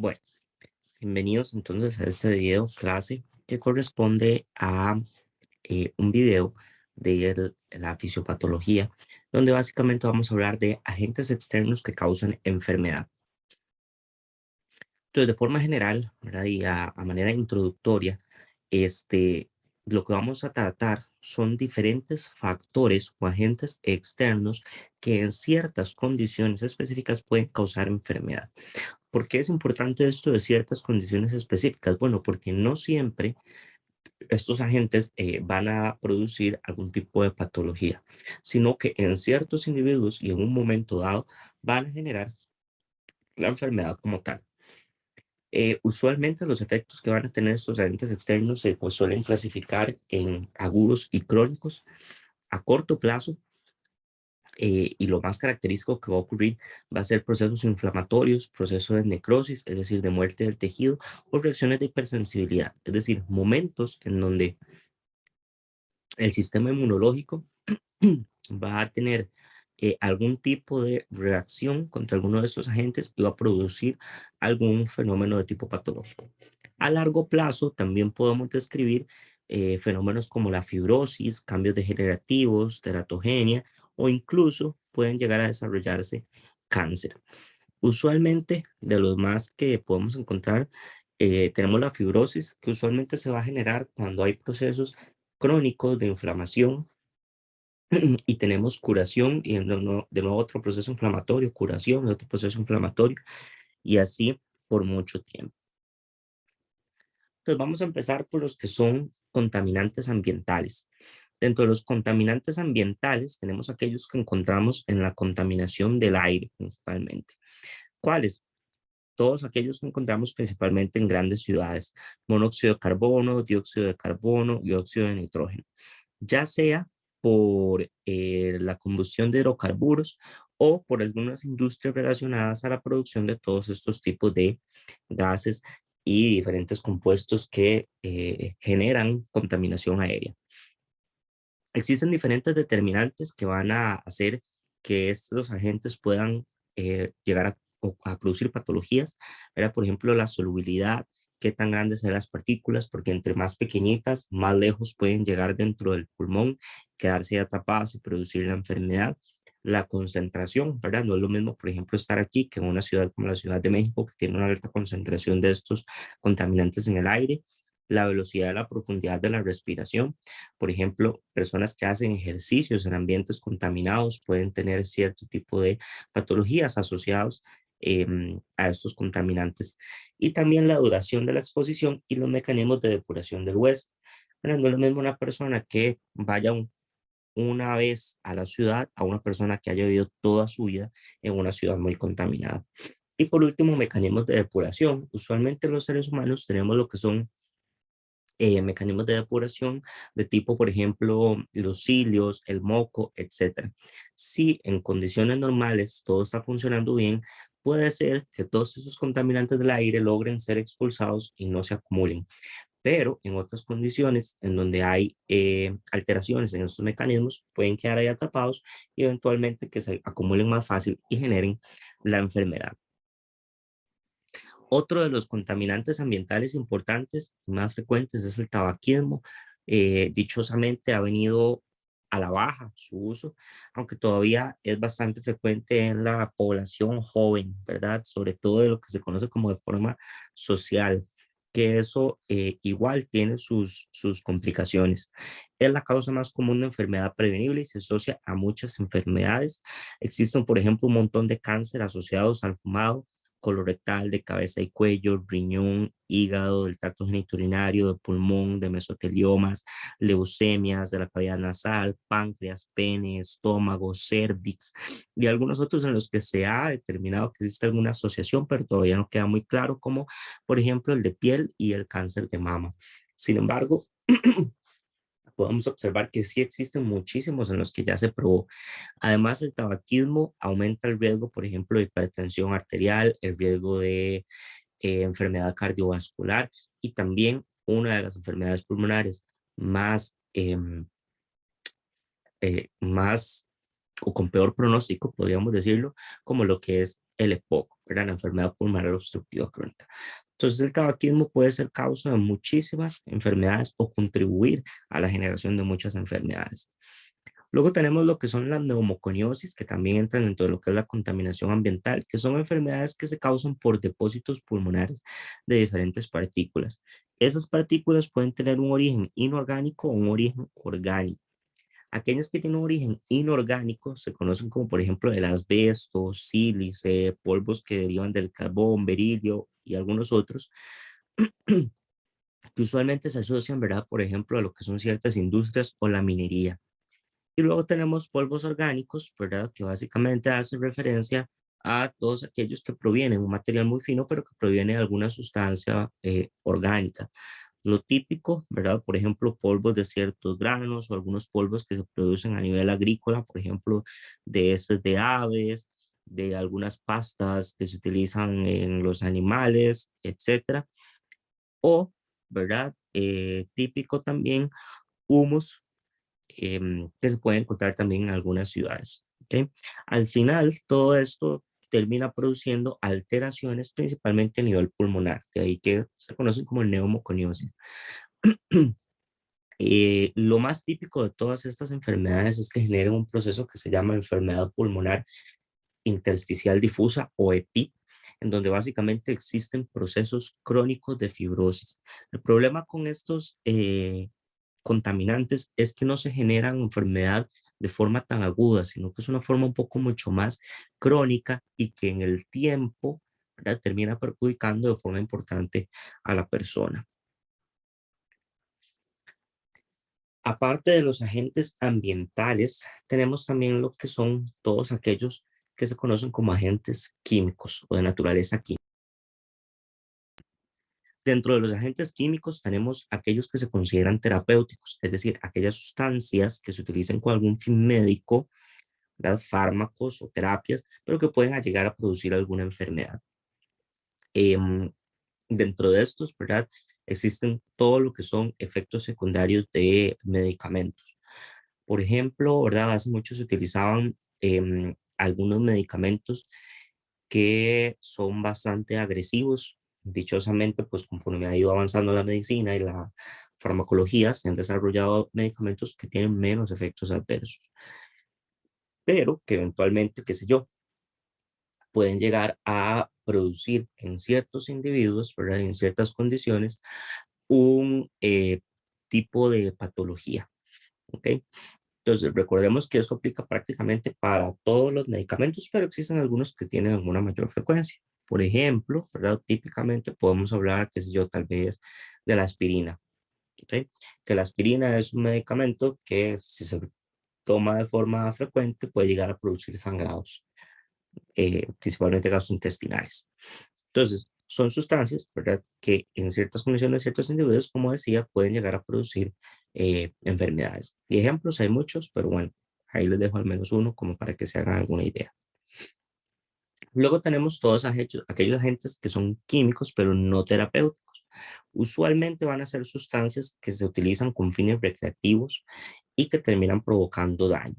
Bueno, bienvenidos entonces a este video clase que corresponde a un video de la fisiopatología, donde básicamente vamos a hablar de agentes externos que causan enfermedad. Entonces, de forma general, ¿verdad? Y a manera introductoria, este, lo que vamos a tratar son diferentes factores o agentes externos que en ciertas condiciones específicas pueden causar enfermedad. ¿Por qué es importante esto de ciertas condiciones específicas? Bueno, porque no siempre estos agentes van a producir algún tipo de patología, sino que en ciertos individuos y en un momento dado van a generar la enfermedad como tal. Usualmente los efectos que van a tener estos agentes externos se pues, suelen clasificar en agudos y crónicos. A corto plazo, y lo más característico que va a ocurrir va a ser procesos inflamatorios, procesos de necrosis, es decir, de muerte del tejido, o reacciones de hipersensibilidad, es decir, momentos en donde el sistema inmunológico va a tener algún tipo de reacción contra alguno de estos agentes y va a producir algún fenómeno de tipo patológico. A largo plazo también podemos describir fenómenos como la fibrosis, cambios degenerativos, teratogenia o incluso pueden llegar a desarrollarse cáncer. Usualmente, de los más que podemos encontrar, tenemos la fibrosis, que usualmente se va a generar cuando hay procesos crónicos de inflamación y tenemos curación y de nuevo otro proceso inflamatorio, curación y otro proceso inflamatorio y así por mucho tiempo. Entonces vamos a empezar por los que son contaminantes ambientales. Dentro de los contaminantes ambientales tenemos aquellos que encontramos en la contaminación del aire principalmente. ¿Cuáles? Todos aquellos que encontramos principalmente en grandes ciudades: monóxido de carbono, dióxido de carbono y óxido de nitrógeno, ya sea por la combustión de hidrocarburos o por algunas industrias relacionadas a la producción de todos estos tipos de gases y diferentes compuestos que generan contaminación aérea. Existen diferentes determinantes que van a hacer que estos agentes puedan llegar a producir patologías. Era, por ejemplo, la solubilidad, qué tan grandes son las partículas, porque entre más pequeñitas, más lejos pueden llegar dentro del pulmón, quedarse atrapadas y producir la enfermedad. La concentración, ¿verdad? No es lo mismo, por ejemplo, estar aquí que en una ciudad como la Ciudad de México, que tiene una alta concentración de estos contaminantes en el aire. La velocidad y la profundidad de la respiración. Por ejemplo, personas que hacen ejercicios en ambientes contaminados pueden tener cierto tipo de patologías asociadas a estos contaminantes. Y también la duración de la exposición y los mecanismos de depuración del hueso. Bueno, no es lo mismo una persona que vaya una vez a la ciudad a una persona que haya vivido toda su vida en una ciudad muy contaminada. Y por último, mecanismos de depuración. Usualmente los seres humanos tenemos lo que son mecanismos de depuración de tipo, por ejemplo, los cilios, el moco, etcétera. Si en condiciones normales todo está funcionando bien, puede ser que todos esos contaminantes del aire logren ser expulsados y no se acumulen. Pero en otras condiciones en donde hay alteraciones en estos mecanismos, pueden quedar ahí atrapados y eventualmente que se acumulen más fácil y generen la enfermedad. Otro de los contaminantes ambientales importantes y más frecuentes es el tabaquismo. Dichosamente ha venido a la baja su uso, aunque todavía es bastante frecuente en la población joven, ¿verdad? Sobre todo de lo que se conoce como de forma social, que eso igual tiene sus complicaciones. Es la causa más común de enfermedad prevenible y se asocia a muchas enfermedades. Existen, por ejemplo, un montón de cáncer asociados al fumado, colorectal, de cabeza y cuello, riñón, hígado, del tracto genitourinario, de pulmón, de mesoteliomas, leucemias de la cavidad nasal, páncreas, pene, estómago, cervix y algunos otros en los que se ha determinado que existe alguna asociación, pero todavía no queda muy claro, como por ejemplo el de piel y el cáncer de mama. Sin embargo, podemos observar que sí existen muchísimos en los que ya se probó. Además, el tabaquismo aumenta el riesgo, por ejemplo, de hipertensión arterial, el riesgo de enfermedad cardiovascular y también una de las enfermedades pulmonares más o con peor pronóstico, podríamos decirlo, como lo que es el EPOC, ¿verdad? La enfermedad pulmonar obstructiva crónica. Entonces, el tabaquismo puede ser causa de muchísimas enfermedades o contribuir a la generación de muchas enfermedades. Luego tenemos lo que son las neumoconiosis, que también entran dentro de lo que es la contaminación ambiental, que son enfermedades que se causan por depósitos pulmonares de diferentes partículas. Esas partículas pueden tener un origen inorgánico o un origen orgánico. Aquellas que tienen un origen inorgánico se conocen como, por ejemplo, el asbesto, sílice, polvos que derivan del carbón, berilio y algunos otros, que usualmente se asocian, ¿verdad? Por ejemplo, a lo que son ciertas industrias o la minería. Y luego tenemos polvos orgánicos, ¿verdad? Que básicamente hacen referencia a todos aquellos que provienen de un material muy fino, pero que proviene de alguna sustancia orgánica. Lo típico, ¿verdad? Por ejemplo, polvos de ciertos granos o algunos polvos que se producen a nivel agrícola, por ejemplo, de heces de aves, de algunas pastas que se utilizan en los animales, etcétera. O, ¿verdad? Típico también, humus que se puede encontrar también en algunas ciudades. ¿Okay? Al final, todo esto termina produciendo alteraciones principalmente a nivel pulmonar, de ahí que se conocen como neumoconiosis. Lo más típico de todas estas enfermedades es que generan un proceso que se llama enfermedad pulmonar intersticial difusa o EPI, en donde básicamente existen procesos crónicos de fibrosis. El problema con estos contaminantes es que no se generan enfermedad de forma tan aguda, sino que es una forma un poco mucho más crónica y que en el tiempo, ¿verdad? Termina perjudicando de forma importante a la persona. Aparte de los agentes ambientales, tenemos también lo que son todos aquellos que se conocen como agentes químicos o de naturaleza química. Dentro de los agentes químicos tenemos aquellos que se consideran terapéuticos, es decir, aquellas sustancias que se utilizan con algún fin médico, ¿verdad? Fármacos o terapias, pero que pueden llegar a producir alguna enfermedad. Em, Dentro de estos, ¿verdad? Existen todo lo que son efectos secundarios de medicamentos. Por ejemplo, ¿verdad? Hace mucho se utilizaban algunos medicamentos que son bastante agresivos. Dichosamente, pues conforme ha ido avanzando la medicina y la farmacología, se han desarrollado medicamentos que tienen menos efectos adversos, pero que eventualmente, qué sé yo, pueden llegar a producir en ciertos individuos, ¿verdad? En ciertas condiciones, un tipo de patología, ¿ok? Entonces, recordemos que esto aplica prácticamente para todos los medicamentos, pero existen algunos que tienen alguna mayor frecuencia. Por ejemplo, ¿verdad? Típicamente podemos hablar, qué sé yo, tal vez de la aspirina, ¿ok? Que la aspirina es un medicamento que si se toma de forma frecuente puede llegar a producir sangrados, principalmente gastrointestinales. Entonces, son sustancias, ¿verdad? Que en ciertas condiciones, ciertos individuos, como decía, pueden llegar a producir enfermedades. Y ejemplos hay muchos, pero bueno, ahí les dejo al menos uno como para que se hagan alguna idea. Luego tenemos todos aquellos agentes que son químicos, pero no terapéuticos. Usualmente van a ser sustancias que se utilizan con fines recreativos y que terminan provocando daño.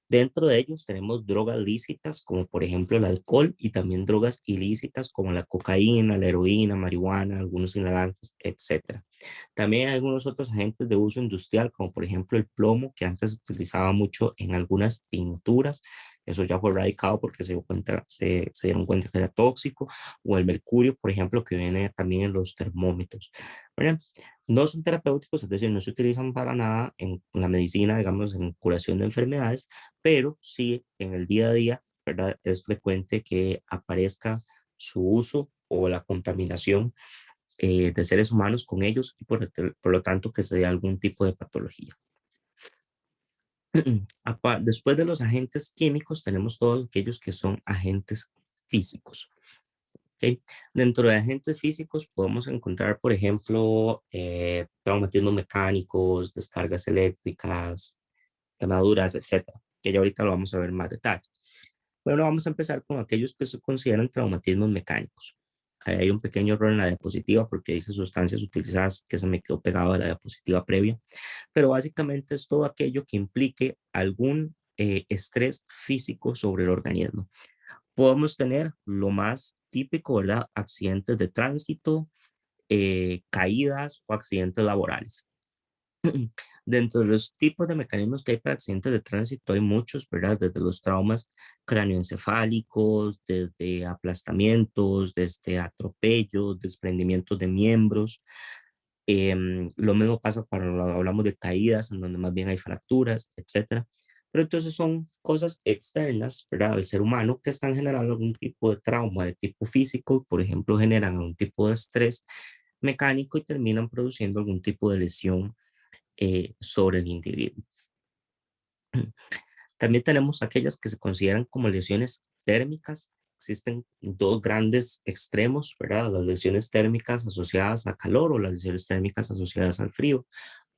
Dentro de ellos tenemos drogas lícitas como por ejemplo el alcohol y también drogas ilícitas como la cocaína, la heroína, marihuana, algunos inhalantes, etcétera. También hay algunos otros agentes de uso industrial como por ejemplo el plomo que antes se utilizaba mucho en algunas pinturas. Eso ya fue erradicado porque se dieron cuenta que era tóxico, o el mercurio, por ejemplo, que viene también en los termómetros. ¿Verdad? No son terapéuticos, es decir, no se utilizan para nada en la medicina, digamos, en curación de enfermedades, pero sí en el día a día, ¿verdad? Es frecuente que aparezca su uso o la contaminación de seres humanos con ellos y por lo tanto que se dé algún tipo de patología. Después de los agentes químicos tenemos todos aquellos que son agentes físicos. ¿Okay? Dentro de agentes físicos podemos encontrar, por ejemplo, traumatismos mecánicos, descargas eléctricas, quemaduras, etcétera, que ya ahorita lo vamos a ver en más detalle. Bueno, vamos a empezar con aquellos que se consideran traumatismos mecánicos. Ahí hay un pequeño error en la diapositiva porque dice sustancias utilizadas que se me quedó pegado de la diapositiva previa, pero básicamente es todo aquello que implique algún estrés físico sobre el organismo. Podemos tener lo más típico, ¿verdad? Accidentes de tránsito, caídas o accidentes laborales. Dentro de los tipos de mecanismos que hay para accidentes de tránsito hay muchos, ¿verdad? Desde los traumas cráneoencefálicos, desde aplastamientos, desde atropellos, desprendimientos de miembros. Lo mismo pasa cuando hablamos de caídas, en donde más bien hay fracturas, etcétera. Pero entonces son cosas externas, ¿verdad? Al ser humano que están generando algún tipo de trauma de tipo físico, por ejemplo, generan algún tipo de estrés mecánico y terminan produciendo algún tipo de lesión sobre el individuo. También tenemos aquellas que se consideran como lesiones térmicas. Existen dos grandes extremos, ¿verdad? Las lesiones térmicas asociadas a calor o las lesiones térmicas asociadas al frío.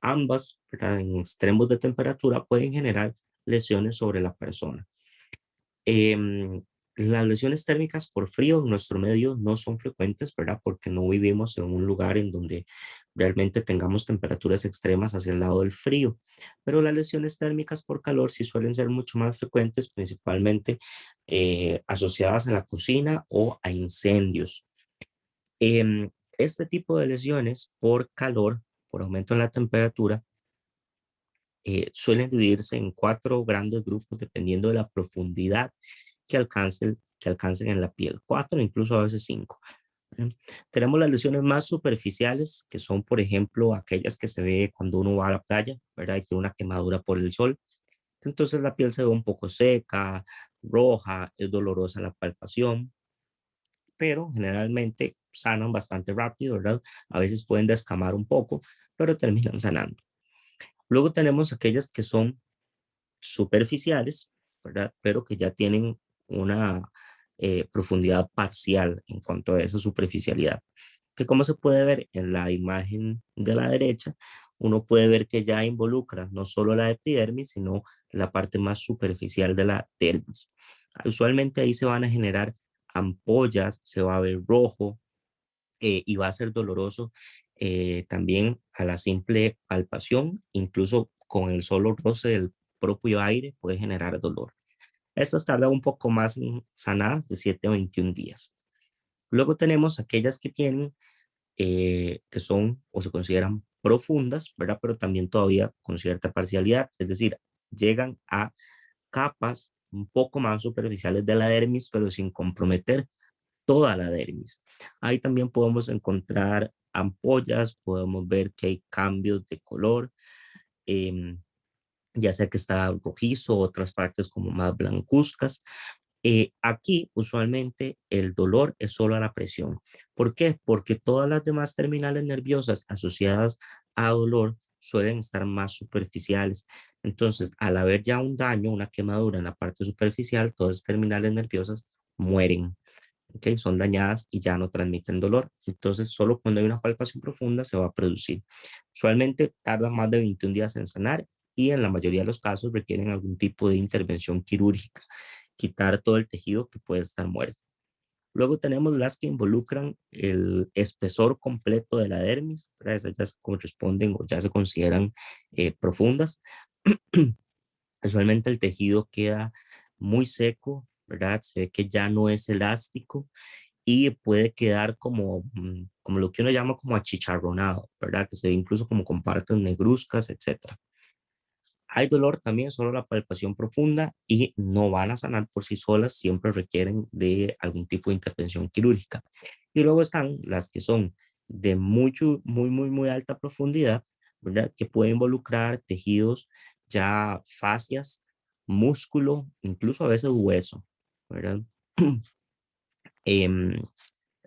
Ambas, ¿verdad? En extremos de temperatura pueden generar lesiones sobre la persona. Em, las lesiones térmicas por frío en nuestro medio no son frecuentes, ¿verdad? Porque no vivimos en un lugar en donde realmente tengamos temperaturas extremas hacia el lado del frío. Pero las lesiones térmicas por calor sí suelen ser mucho más frecuentes, principalmente asociadas a la cocina o a incendios. Este tipo de lesiones por calor, por aumento en la temperatura, suelen dividirse en cuatro grandes grupos dependiendo de la profundidad que alcancen en la piel, cuatro, incluso a veces cinco. Tenemos las lesiones más superficiales, que son, por ejemplo, aquellas que se ve cuando uno va a la playa, ¿verdad? Y tiene una quemadura por el sol. Entonces la piel se ve un poco seca, roja, es dolorosa la palpación, pero generalmente sanan bastante rápido, ¿verdad? A veces pueden descamar un poco, pero terminan sanando. Luego tenemos aquellas que son superficiales, ¿verdad? Pero que ya tienen una profundidad parcial en cuanto a esa superficialidad. Que como se puede ver en la imagen de la derecha, uno puede ver que ya involucra no solo la epidermis, sino la parte más superficial de la dermis. Usualmente ahí se van a generar ampollas, se va a ver rojo y va a ser doloroso también a la simple palpación, incluso con el solo roce del propio aire puede generar dolor. Estas tardan un poco más en sanar, de 7 a 21 días. Luego tenemos aquellas que tienen, que son o se consideran profundas, ¿verdad? Pero también todavía con cierta parcialidad, es decir, llegan a capas un poco más superficiales de la dermis, pero sin comprometer toda la dermis. Ahí también podemos encontrar ampollas, podemos ver que hay cambios de color, em, ya sea que está rojizo, otras partes como más blancuzcas. Aquí usualmente el dolor es solo a la presión. ¿Por qué? Porque todas las demás terminales nerviosas asociadas a dolor suelen estar más superficiales. Entonces, al haber ya un daño, una quemadura en la parte superficial, todas las terminales nerviosas mueren. ¿Ok? Son dañadas y ya no transmiten dolor. Entonces, solo cuando hay una palpación profunda se va a producir. Usualmente tarda más de 21 días en sanar y en la mayoría de los casos requieren algún tipo de intervención quirúrgica, quitar todo el tejido que puede estar muerto. Luego tenemos las que involucran el espesor completo de la dermis, ¿verdad? Esas ya corresponden o ya se consideran profundas. Usualmente el tejido queda muy seco, ¿verdad? Se ve que ya no es elástico y puede quedar como, como lo que uno llama como achicharronado, ¿verdad? Que se ve incluso como con partes negruzcas, etcétera. Hay dolor también, solo la palpación profunda y no van a sanar por sí solas, siempre requieren de algún tipo de intervención quirúrgica. Y luego están las que son de muy alta profundidad, ¿verdad? Que puede involucrar tejidos ya fascias, músculo, incluso a veces hueso, ¿verdad? Em,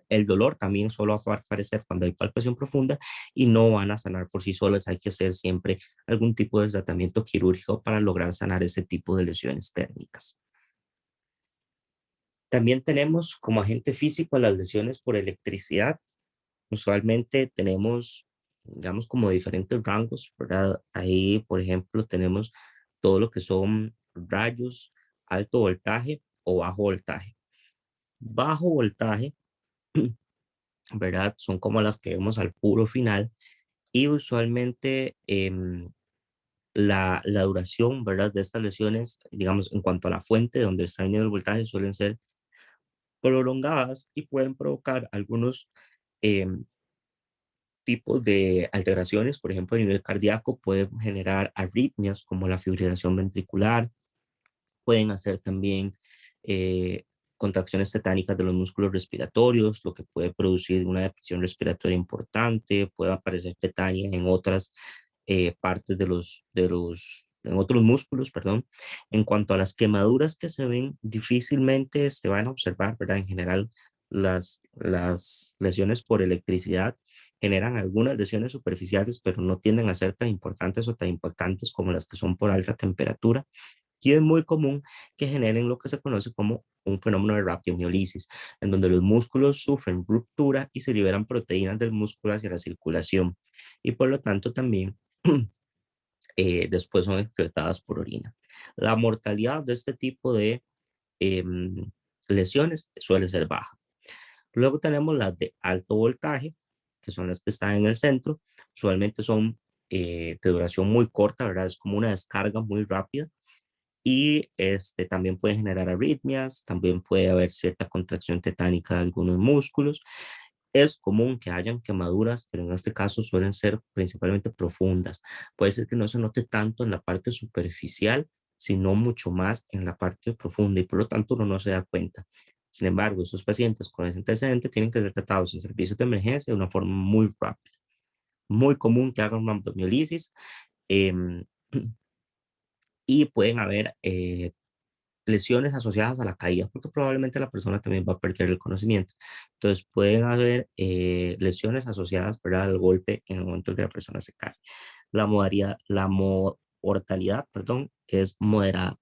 el dolor también solo va a aparecer cuando hay palpación profunda y no van a sanar por sí solas. Hay que hacer siempre algún tipo de tratamiento quirúrgico para lograr sanar ese tipo de lesiones térmicas. También tenemos como agente físico las lesiones por electricidad. Usualmente tenemos, digamos, como diferentes rangos, ¿verdad? Ahí, por ejemplo, tenemos todo lo que son rayos, alto voltaje o bajo voltaje. Bajo voltaje, ¿verdad? Son como las que vemos al puro final y usualmente La duración, ¿verdad? De estas lesiones, digamos, en cuanto a la fuente de donde está viniendo el voltaje, suelen ser prolongadas y pueden provocar algunos em, tipos de alteraciones, por ejemplo, a nivel cardíaco, pueden generar arritmias como la fibrilación ventricular, pueden hacer también eh, contracciones tetánicas de los músculos respiratorios, lo que puede producir una depresión respiratoria importante, puede aparecer tetania en otras partes en otros músculos, perdón. En cuanto a las quemaduras que se ven, difícilmente se van a observar, ¿verdad? En general, las lesiones por electricidad generan algunas lesiones superficiales, pero no tienden a ser tan importantes o tan impactantes como las que son por alta temperatura. Y es muy común que generen lo que se conoce como un fenómeno de rapiomiolisis, en donde los músculos sufren ruptura y se liberan proteínas del músculo hacia la circulación. Y por lo tanto también después son excretadas por orina. La mortalidad de este tipo de em, lesiones suele ser baja. Luego tenemos las de alto voltaje, que son las que están en el centro. Usualmente son de duración muy corta, ¿verdad? Es como una descarga muy rápida y también puede generar arritmias, también puede haber cierta contracción tetánica de algunos músculos. Es común que hayan quemaduras, pero en este caso suelen ser principalmente profundas. Puede ser que no se note tanto en la parte superficial, sino mucho más en la parte profunda y por lo tanto uno no se da cuenta. Sin embargo, estos pacientes con ese antecedente tienen que ser tratados en servicios de emergencia de una forma muy rápida. Muy común que hagan una abdomiolisis em, y pueden haber lesiones asociadas a la caída, porque probablemente la persona también va a perder el conocimiento. Entonces, pueden haber lesiones asociadas, ¿verdad?, al golpe en el momento en que la persona se cae. Mortalidad, perdón, es moderada.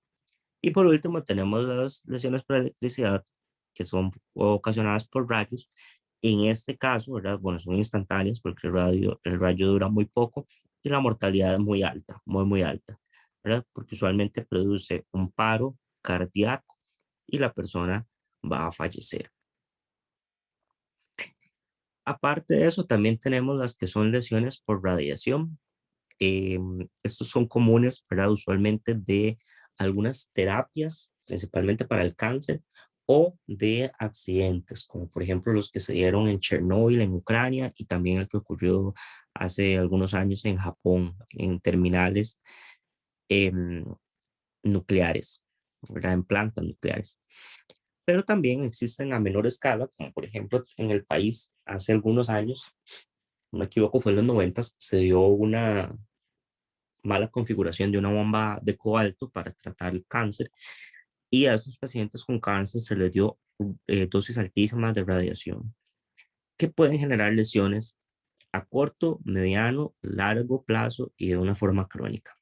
Y por último, tenemos las lesiones por electricidad, que son ocasionadas por rayos. En este caso, ¿verdad? Bueno, son instantáneas porque el rayo dura muy poco y la mortalidad es muy alta, muy, muy alta, ¿verdad? Porque usualmente produce un paro cardíaco y la persona va a fallecer. Aparte de eso, también tenemos las que son lesiones por radiación. Estos son comunes, ¿verdad? Usualmente de algunas terapias, principalmente para el cáncer, o de accidentes, como por ejemplo los que se dieron en Chernóbil, en Ucrania, y también el que ocurrió hace algunos años en Japón, en terminales em, nucleares, ¿verdad? En plantas nucleares. Pero también existen a menor escala, como por ejemplo en el país hace algunos años, no me equivoco, fue en los 90, se dio una mala configuración de una bomba de cobalto para tratar el cáncer y a esos pacientes con cáncer se les dio dosis altísimas de radiación que pueden generar lesiones a corto, mediano, largo plazo y de una forma crónica.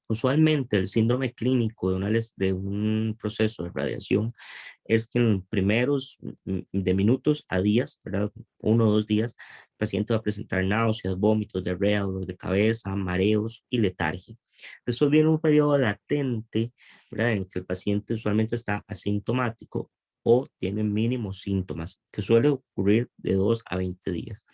Usualmente el síndrome clínico de un proceso de radiación es que en los primeros de minutos a días, ¿verdad? 1 o 2 días, el paciente va a presentar náuseas, vómitos, diarrea, dolor de cabeza, mareos y letargia. Después viene un periodo latente, ¿verdad? En el que el paciente usualmente está asintomático o tiene mínimos síntomas, que suele ocurrir de 2 a 20 días.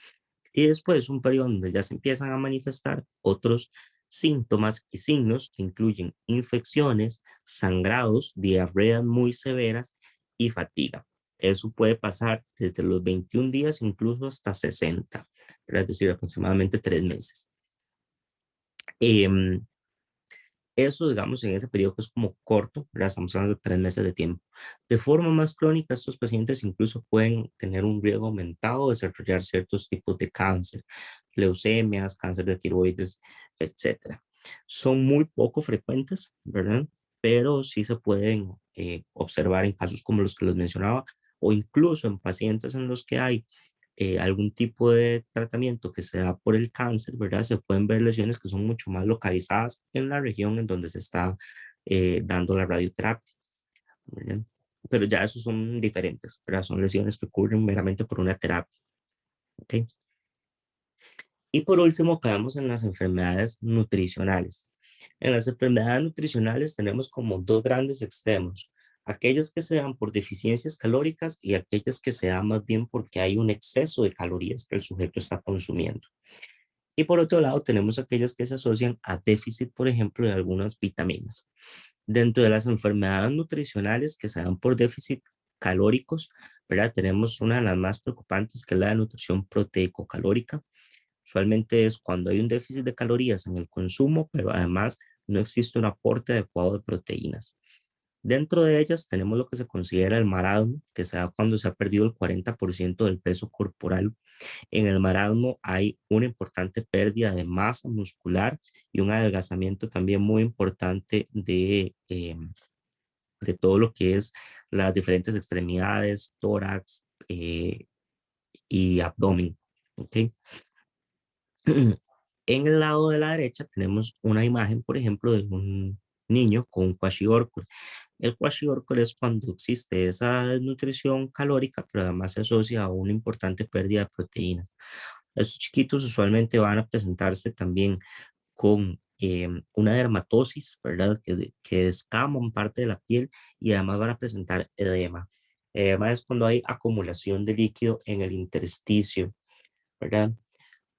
Y después un periodo donde ya se empiezan a manifestar otros síntomas y signos que incluyen infecciones, sangrados, diarreas muy severas y fatiga. Eso puede pasar desde los 21 días incluso hasta 60, es decir, aproximadamente 3 meses. Em, Eso, digamos, en ese periodo que es como corto, ¿verdad? Estamos hablando de 3 meses de tiempo. De forma más crónica, estos pacientes incluso pueden tener un riesgo aumentado de desarrollar ciertos tipos de cáncer, leucemias, cáncer de tiroides, etcétera. Son muy poco frecuentes, ¿verdad? Pero sí se pueden observar en casos como los que les mencionaba o incluso en pacientes en los que hay algún tipo de tratamiento que se da por el cáncer, ¿verdad? Se pueden ver lesiones que son mucho más localizadas en la región en donde se está dando la radioterapia, ¿verdad? Pero ya esos son diferentes, ¿verdad? Son lesiones que ocurren meramente por una terapia, ¿ok? Y por último, caemos en las enfermedades nutricionales. En las enfermedades nutricionales tenemos como dos grandes extremos, aquellas que se dan por deficiencias calóricas y aquellas que se dan más bien porque hay un exceso de calorías que el sujeto está consumiendo. Y por otro lado, tenemos aquellas que se asocian a déficit, por ejemplo, de algunas vitaminas. Dentro de las enfermedades nutricionales que se dan por déficit calóricos, ¿verdad? Tenemos una de las más preocupantes, que es la de nutrición proteico-calórica. Usualmente es cuando hay un déficit de calorías en el consumo, pero además no existe un aporte adecuado de proteínas. Dentro de ellas tenemos lo que se considera el marasmo, que se da cuando se ha perdido el 40% del peso corporal. En el marasmo hay una importante pérdida de masa muscular y un adelgazamiento también muy importante de todo lo que es las diferentes extremidades, tórax y abdomen. ¿Ok? En el lado de la derecha tenemos una imagen, por ejemplo, de un niño con un kwashiorkor. El kwashiorkor es cuando existe esa desnutrición calórica, pero además se asocia a una importante pérdida de proteínas. Estos chiquitos usualmente van a presentarse también con una dermatosis, ¿verdad? Que descaman parte de la piel y además van a presentar edema. Edema es cuando hay acumulación de líquido en el intersticio, ¿verdad?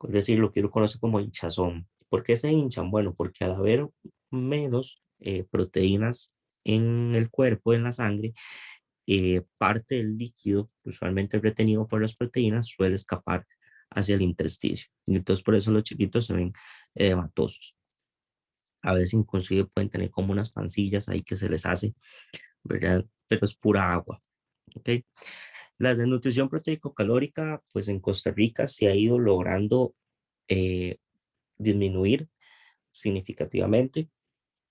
Es decir, lo que uno conoce como hinchazón. ¿Por qué se hinchan? Bueno, porque al haber menos proteínas en el cuerpo, en la sangre, parte del líquido, usualmente retenido por las proteínas, suele escapar hacia el intersticio. Y entonces por eso los chiquitos se ven edematosos. A veces inclusive pueden tener como unas pancillas ahí que se les hace, ¿verdad? Pero es pura agua, ¿ok? La desnutrición proteico-calórica, pues en Costa Rica se ha ido logrando eh, disminuir significativamente.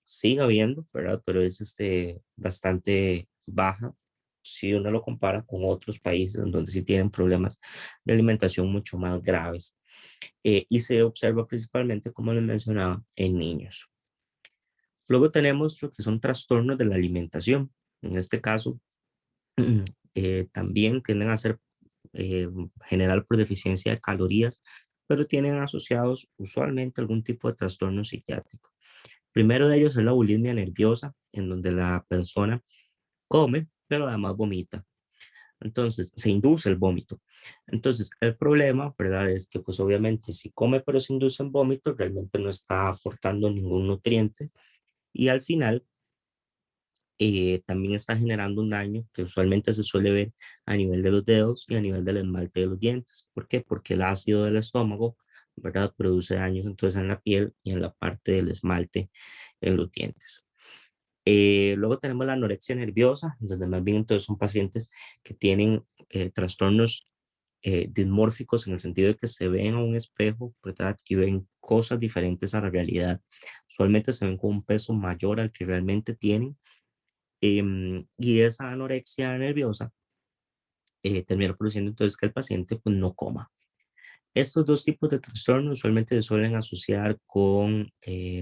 Sigue habiendo, ¿verdad? Pero es bastante baja si uno lo compara con otros países en donde sí tienen problemas de alimentación mucho más graves. Y se observa principalmente, como les mencionaba, en niños. Luego tenemos lo que son trastornos de la alimentación. En este caso, también tienden a ser general por deficiencia de calorías, pero tienen asociados usualmente algún tipo de trastorno psiquiátrico. Primero de ellos es la bulimia nerviosa, en donde la persona come, pero además vomita. Entonces, se induce el vómito. Entonces, el problema, ¿verdad? Es que, pues obviamente, si come pero se induce el vómito, realmente no está aportando ningún nutriente y al final también está generando un daño que usualmente se suele ver a nivel de los dedos y a nivel del esmalte de los dientes. ¿Por qué? Porque el ácido del estómago, ¿verdad? Produce daños entonces en la piel y en la parte del esmalte en los dientes. Luego tenemos la anorexia nerviosa, donde más bien entonces son pacientes que tienen trastornos dismórficos en el sentido de que se ven a un espejo, ¿verdad? Y ven cosas diferentes a la realidad. Usualmente se ven con un peso mayor al que realmente tienen. Y esa anorexia nerviosa termina produciendo entonces que el paciente pues no coma. Estos dos tipos de trastornos usualmente se suelen asociar con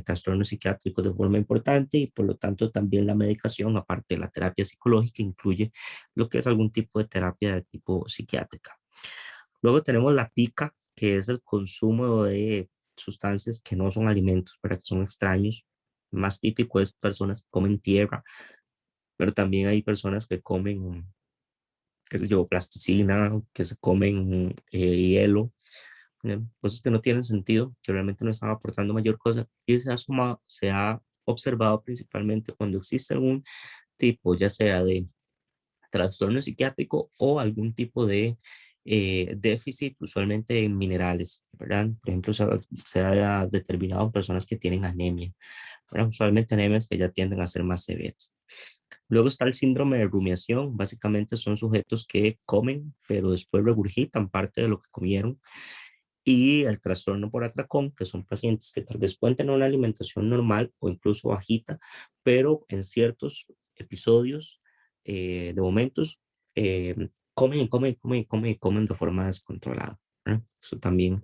trastornos psiquiátricos de forma importante y por lo tanto también la medicación, aparte de la terapia psicológica, incluye lo que es algún tipo de terapia de tipo psiquiátrica. Luego tenemos la pica, que es el consumo de sustancias que no son alimentos, pero que son extraños. Más típico es personas que comen tierra, pero también hay personas que comen, qué sé yo, plasticina, que se comen hielo, cosas que no tienen sentido, que realmente no están aportando mayor cosa, y se ha observado principalmente cuando existe algún tipo, ya sea de trastorno psiquiátrico o algún tipo de déficit, usualmente en minerales, ¿verdad? Por ejemplo, se ha determinado en personas que tienen anemia, ¿verdad? Usualmente anemias que ya tienden a ser más severas. Luego está el síndrome de rumiación. Básicamente son sujetos que comen, pero después regurgitan parte de lo que comieron. Y el trastorno por atracón, que son pacientes que tal vez pueden tener una alimentación normal o incluso bajita, pero en ciertos episodios de momentos comen y comen y comen y comen y comen de forma descontrolada, ¿verdad? Eso también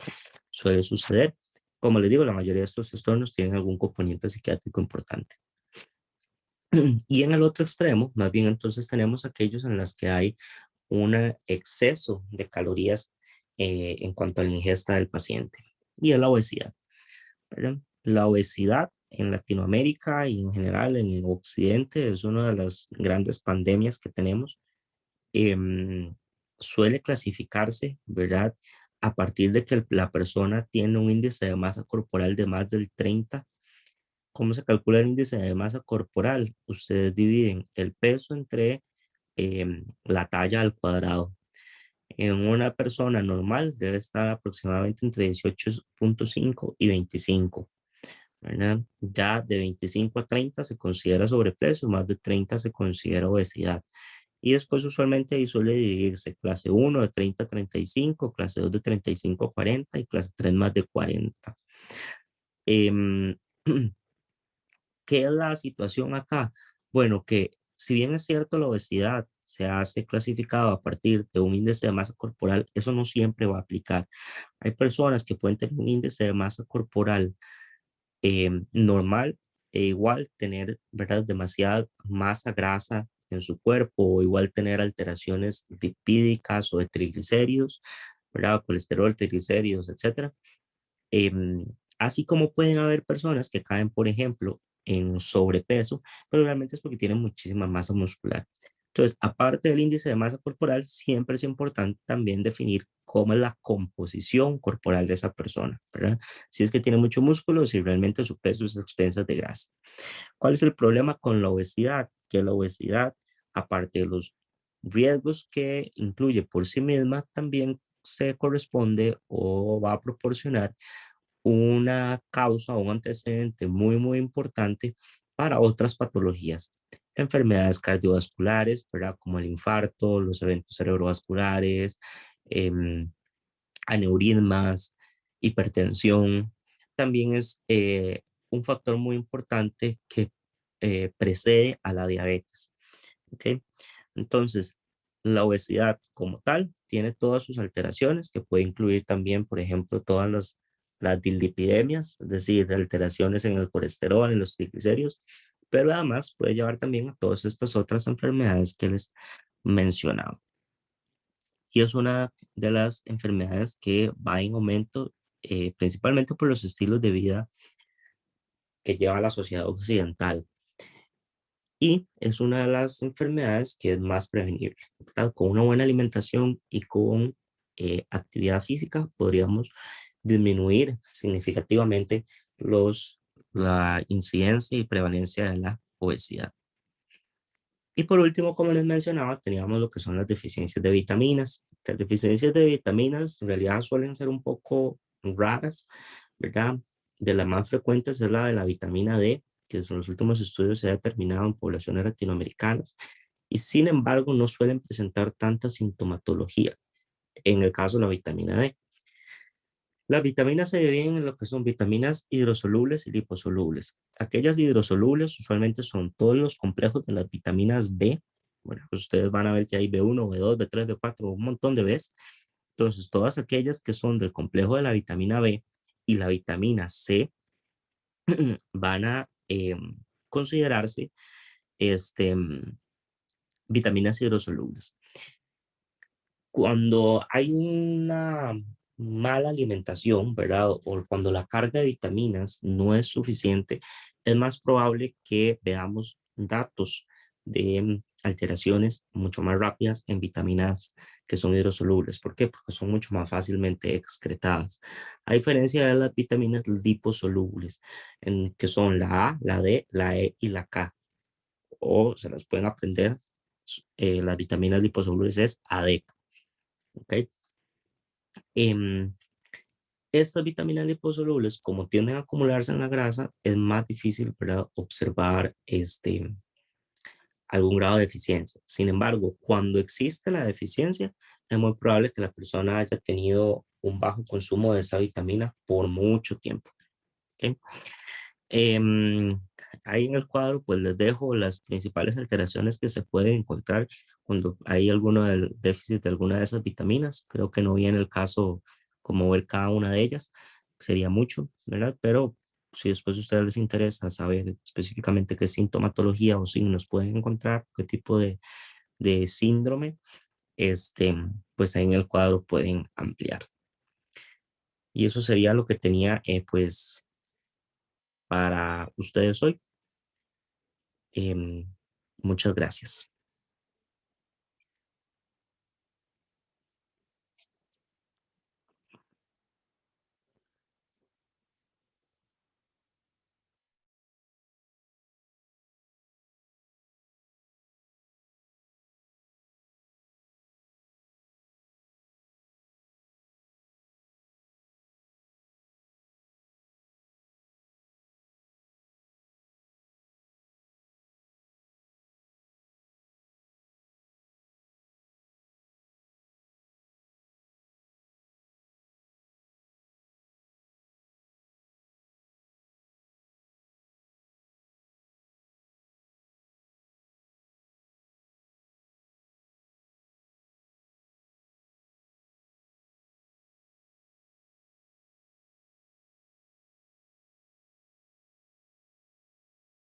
suele suceder. Como les digo, la mayoría de estos trastornos tienen algún componente psiquiátrico importante. Y en el otro extremo, más bien entonces tenemos aquellos en los que hay un exceso de calorías en cuanto a la ingesta del paciente. Y es la obesidad, ¿verdad? La obesidad en Latinoamérica y en general en el occidente es una de las grandes pandemias que tenemos. Em, Suele clasificarse, ¿verdad? a partir de que la persona tiene un índice de masa corporal de más del 30. ¿Cómo se calcula el índice de masa corporal? Ustedes dividen el peso entre la talla al cuadrado. En una persona normal debe estar aproximadamente entre 18.5 y 25, ¿verdad? Ya de 25 a 30 se considera sobrepeso, más de 30 se considera obesidad. Y después usualmente ahí suele dividirse clase uno de 30 a 35, clase 2 de 35 a 40 y clase 3 más de 40. Em, ¿Qué es la situación acá? Bueno, que si bien es cierto la obesidad se hace clasificado a partir de un índice de masa corporal, eso no siempre va a aplicar. Hay personas que pueden tener un índice de masa corporal normal e igual tener, ¿verdad?, demasiada masa grasa en su cuerpo o igual tener alteraciones lipídicas o de triglicéridos, ¿verdad?, colesterol, triglicéridos, etcétera. Em, Así como pueden haber personas que caen, por ejemplo, en sobrepeso, pero realmente es porque tienen muchísima masa muscular. Entonces, aparte del índice de masa corporal, siempre es importante también definir cómo es la composición corporal de esa persona, ¿verdad? Si es que tiene mucho músculo, si realmente su peso es a expensas de grasa. ¿Cuál es el problema con la obesidad? Que la obesidad, aparte de los riesgos que incluye por sí misma, también se corresponde o va a proporcionar una causa o un antecedente muy, muy importante para otras patologías, enfermedades cardiovasculares, ¿verdad? Como el infarto, los eventos cerebrovasculares, em, aneurismas, hipertensión. También es un factor muy importante que precede a la diabetes. ¿Ok? Entonces, la obesidad como tal tiene todas sus alteraciones, que puede incluir también, por ejemplo, todas las dislipidemias, es decir, alteraciones en el colesterol, en los triglicéridos, pero además puede llevar también a todas estas otras enfermedades que les mencionaba. Y es una de las enfermedades que va en aumento, principalmente por los estilos de vida que lleva la sociedad occidental. Y es una de las enfermedades que es más prevenible, ¿verdad? Con una buena alimentación y con actividad física podríamos disminuir significativamente la incidencia y prevalencia de la obesidad. Y por último, como les mencionaba, teníamos lo que son las deficiencias de vitaminas. Las deficiencias de vitaminas en realidad suelen ser un poco raras, ¿verdad? De las más frecuentes es la de la vitamina D, que en los últimos estudios se ha determinado en poblaciones latinoamericanas, y sin embargo no suelen presentar tanta sintomatología en el caso de la vitamina D. Las vitaminas se dividen en lo que son vitaminas hidrosolubles y liposolubles. Aquellas hidrosolubles usualmente son todos los complejos de las vitaminas B. Bueno, pues ustedes van a ver que hay B1, B2, B3, B4, un montón de Bs. Entonces, todas aquellas que son del complejo de la vitamina B y la vitamina C van a considerarse vitaminas hidrosolubles. Cuando hay una mala alimentación, ¿verdad? O cuando la carga de vitaminas no es suficiente, es más probable que veamos datos de alteraciones mucho más rápidas en vitaminas que son hidrosolubles. ¿Por qué? Porque son mucho más fácilmente excretadas. A diferencia de las vitaminas liposolubles, que son la A, la D, la E y la K. O se las pueden aprender, las vitaminas liposolubles es AD. ¿Ok? Em, Estas vitaminas liposolubles, como tienden a acumularse en la grasa, es más difícil, ¿verdad?, observar algún grado de deficiencia. Sin embargo, cuando existe la deficiencia, es muy probable que la persona haya tenido un bajo consumo de esa vitamina por mucho tiempo. ¿Ok? Em, Ahí en el cuadro, pues les dejo las principales alteraciones que se pueden encontrar cuando hay alguno del déficit de alguna de esas vitaminas. Creo que no viene el caso como ver cada una de ellas, sería mucho, ¿verdad? Pero si después a ustedes les interesa saber específicamente qué sintomatología o signos pueden encontrar, qué tipo de síndrome, pues ahí en el cuadro pueden ampliar. Y eso sería lo que tenía, pues, para ustedes hoy. Muchas gracias.